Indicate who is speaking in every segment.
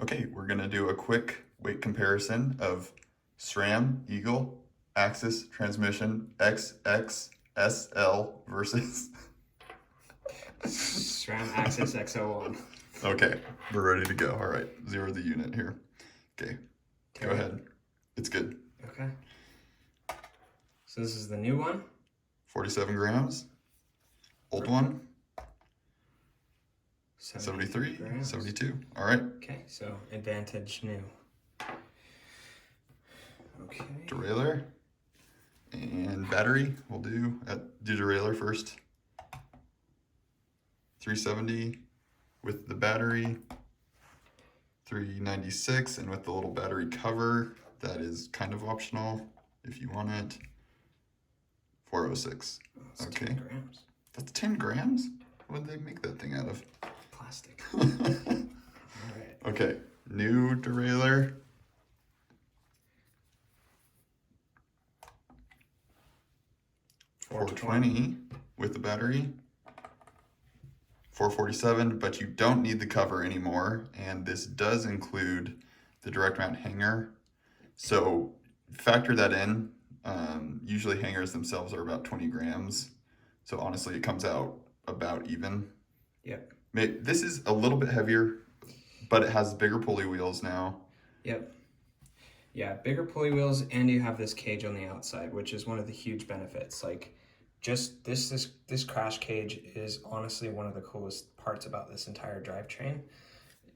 Speaker 1: Okay, we're gonna do a quick weight comparison of SRAM Eagle Axis Transmission XXSL versus
Speaker 2: SRAM AXS X01.
Speaker 1: Okay, we're ready to go. All right, zero the unit here. Okay, go ahead. It's good.
Speaker 2: Okay. So this is the new one.
Speaker 1: 47 grams. Old one. 73,
Speaker 2: grams.
Speaker 1: 72. All right.
Speaker 2: Okay, so advantage new. Okay.
Speaker 1: Derailleur and battery. We'll do derailleur first. 370 with the battery. 396, and with the little battery cover, that is kind of optional if you want it. 406.
Speaker 2: That's okay. 10 grams.
Speaker 1: That's 10 grams? What did they make that thing out of?
Speaker 2: Plastic. All right.
Speaker 1: Okay, new derailleur. $420 with the battery. 447, but you don't need the cover anymore, and this does include the direct mount hanger, so factor that in. Usually hangers themselves are about 20 grams, so honestly it comes out about even.
Speaker 2: Yep.
Speaker 1: This is a little bit heavier, but it has bigger pulley wheels now.
Speaker 2: Yep. Yeah, bigger pulley wheels, and you have this cage on the outside, which is one of the huge benefits. Like, just this crash cage is honestly one of the coolest parts about this entire drivetrain.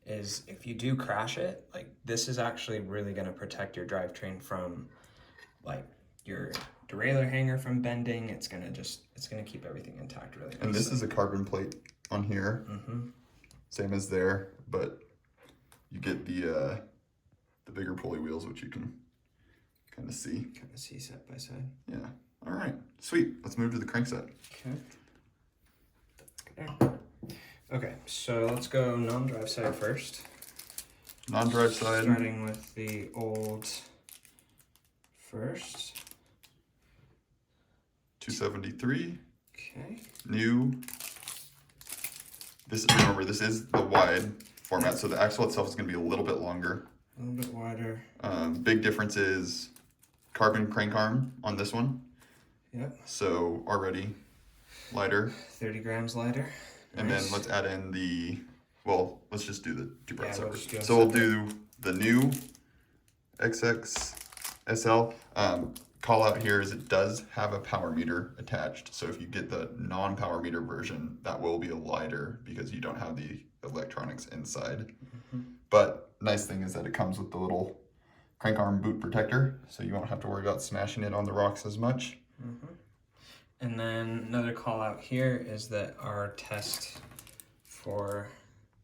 Speaker 2: Is if you do crash it, like, this is actually really going to protect your drivetrain from, like, your derailleur hanger from bending. It's gonna keep everything intact really nicely.
Speaker 1: And this is a carbon plate on here, same as there, but you get the bigger pulley wheels, which you can kind of see.
Speaker 2: Side by side.
Speaker 1: Yeah. All right. Sweet. Let's move to the crankset.
Speaker 2: Okay. Okay. So let's go non-drive side first.
Speaker 1: Non-drive side.
Speaker 2: Starting with the old first.
Speaker 1: 273.
Speaker 2: Okay.
Speaker 1: New. Remember, this is the wide format, so the axle itself is going to be a little bit longer.
Speaker 2: A little bit wider.
Speaker 1: Big difference is carbon crank arm on this one.
Speaker 2: Yep.
Speaker 1: So already lighter.
Speaker 2: 30 grams lighter.
Speaker 1: And then let's add in let's just do the two parts separate. So we'll do the new XXSL. Call out here is it does have a power meter attached. So if you get the non-power meter version, that will be a lighter because you don't have the electronics inside. But nice thing is that it comes with the little crank arm boot protector, so you won't have to worry about smashing it on the rocks as much.
Speaker 2: And then another call out here is that our test for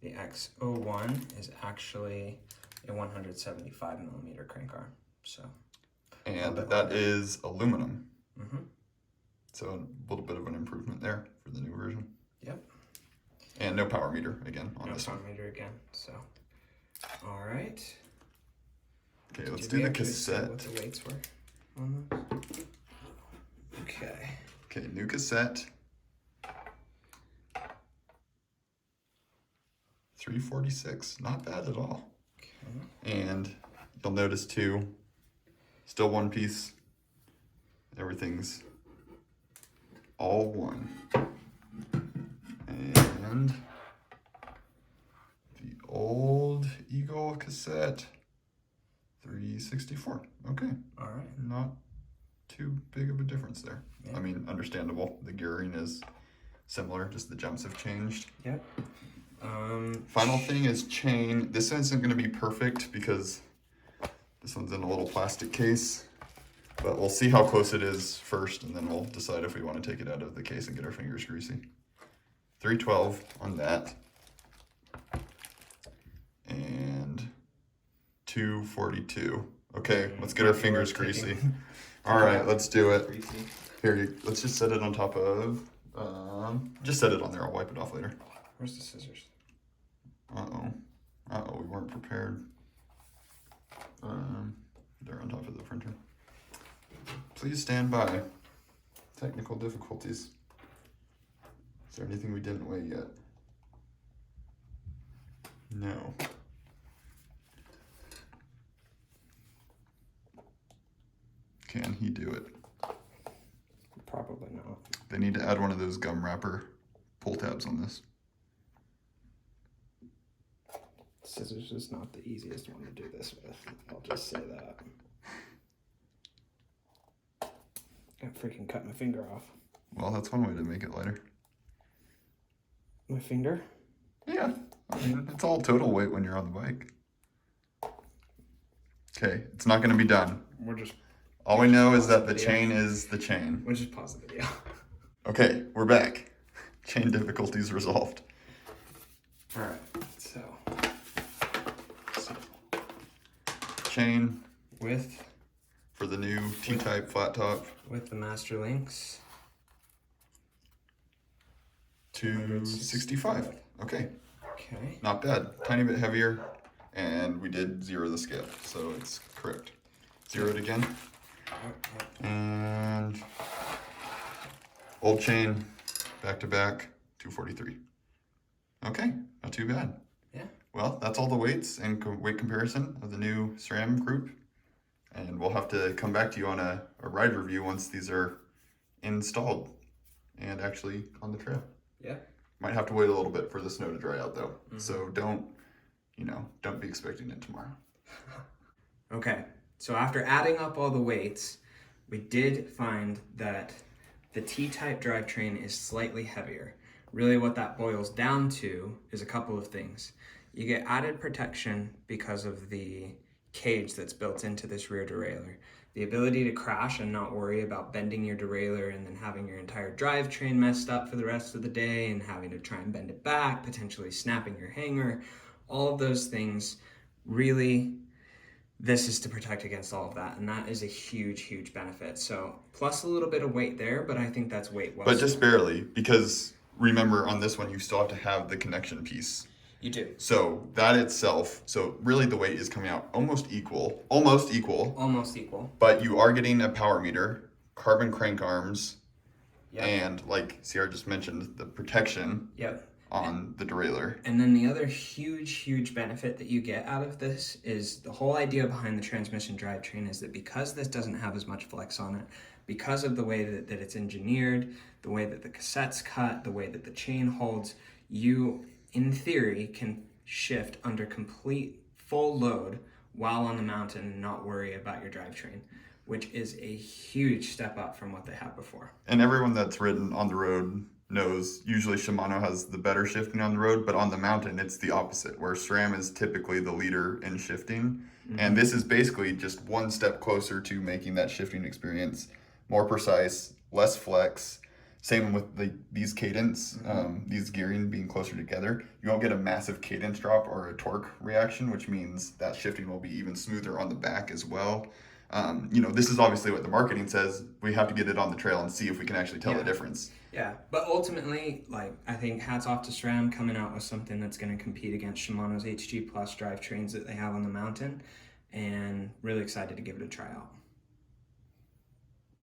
Speaker 2: the X01 is actually a 175 millimeter crank arm. So.
Speaker 1: And that is aluminum. So a little bit of an improvement there for the new version.
Speaker 2: Yep.
Speaker 1: And no power meter again on this one.
Speaker 2: No power meter again. So, all right.
Speaker 1: Okay, let's do the cassette.
Speaker 2: What the weights were on those? Okay.
Speaker 1: Okay, new cassette. 346, not bad at all. Okay. And you'll notice too, still one piece. Everything's all one. And the old Eagle cassette, 364. Okay.
Speaker 2: All right.
Speaker 1: Not too big of a difference there. Yeah. I mean, understandable. The gearing is similar, just the jumps have changed.
Speaker 2: Yep.
Speaker 1: Final thing is chain. This isn't going to be perfect because this one's in a little plastic case, but we'll see how close it is first, and then we'll decide if we want to take it out of the case and get our fingers greasy. 312 on that. And 242. Okay, let's get our fingers greasy. All right, let's do it. Here, let's just set it on top of, just set it on there. I'll wipe it off later.
Speaker 2: Where's the scissors?
Speaker 1: Uh-oh, we weren't prepared. They're on top of the printer. Please stand by. Technical difficulties. Is there anything we didn't weigh yet? No. Can he do it?
Speaker 2: Probably not.
Speaker 1: They need to add one of those gum wrapper pull tabs on this.
Speaker 2: Scissors is not the easiest one to do this with. I'll just say that. I freaking cut my finger off.
Speaker 1: Well, that's one way to make it lighter.
Speaker 2: My finger?
Speaker 1: Yeah, I mean, it's all total weight when you're on the bike. Okay, it's not going to be done. All we know is that the chain is the chain.
Speaker 2: We'll just pause the video.
Speaker 1: Okay, we're back. Chain difficulties resolved.
Speaker 2: All right, so
Speaker 1: chain
Speaker 2: with
Speaker 1: for the new T-type flat top.
Speaker 2: With the master links.
Speaker 1: 265. Okay.
Speaker 2: Okay.
Speaker 1: Not bad. Tiny bit heavier, and we did zero the scale, so it's correct. Zero it again. And old chain, back to back, 243. Okay, not too bad.
Speaker 2: Yeah.
Speaker 1: Well, that's all the weights and weight comparison of the new SRAM group. And we'll have to come back to you on a ride review once these are installed and actually on the trail.
Speaker 2: Yeah.
Speaker 1: Might have to wait a little bit for the snow to dry out though. Mm-hmm. So don't be expecting it tomorrow.
Speaker 2: Okay, so after adding up all the weights, we did find that the T-type drivetrain is slightly heavier. Really what that boils down to is a couple of things. You get added protection because of the cage that's built into this rear derailleur. The ability to crash and not worry about bending your derailleur and then having your entire drivetrain messed up for the rest of the day and having to try and bend it back, potentially snapping your hanger, all of those things. Really, this is to protect against all of that, and that is a huge, huge benefit. So plus a little bit of weight there, but I think that's weight well.
Speaker 1: But just barely, because remember on this one you still have to have the connection piece.
Speaker 2: You do.
Speaker 1: So that itself, so really the weight is coming out almost equal. Almost equal. But you are getting a power meter, carbon crank arms, yep. And like Sierra just mentioned, the protection
Speaker 2: yep.
Speaker 1: on the derailleur.
Speaker 2: And then the other huge, huge benefit that you get out of this is the whole idea behind the transmission drivetrain is that because this doesn't have as much flex on it, because of the way that it's engineered, the way that the cassette's cut, the way that the chain holds, you in theory, can shift under complete full load while on the mountain and not worry about your drivetrain, which is a huge step up from what they had before.
Speaker 1: And everyone that's ridden on the road knows usually Shimano has the better shifting on the road, but on the mountain it's the opposite, where SRAM is typically the leader in shifting. Mm-hmm. And this is basically just one step closer to making that shifting experience more precise, less flex. Same with these cadence, these gearing being closer together. You won't get a massive cadence drop or a torque reaction, which means that shifting will be even smoother on the back as well. This is obviously what the marketing says. We have to get it on the trail and see if we can actually tell the difference.
Speaker 2: Yeah, but ultimately, I think hats off to SRAM coming out with something that's going to compete against Shimano's HG Plus drivetrains that they have on the mountain, and really excited to give it a try out.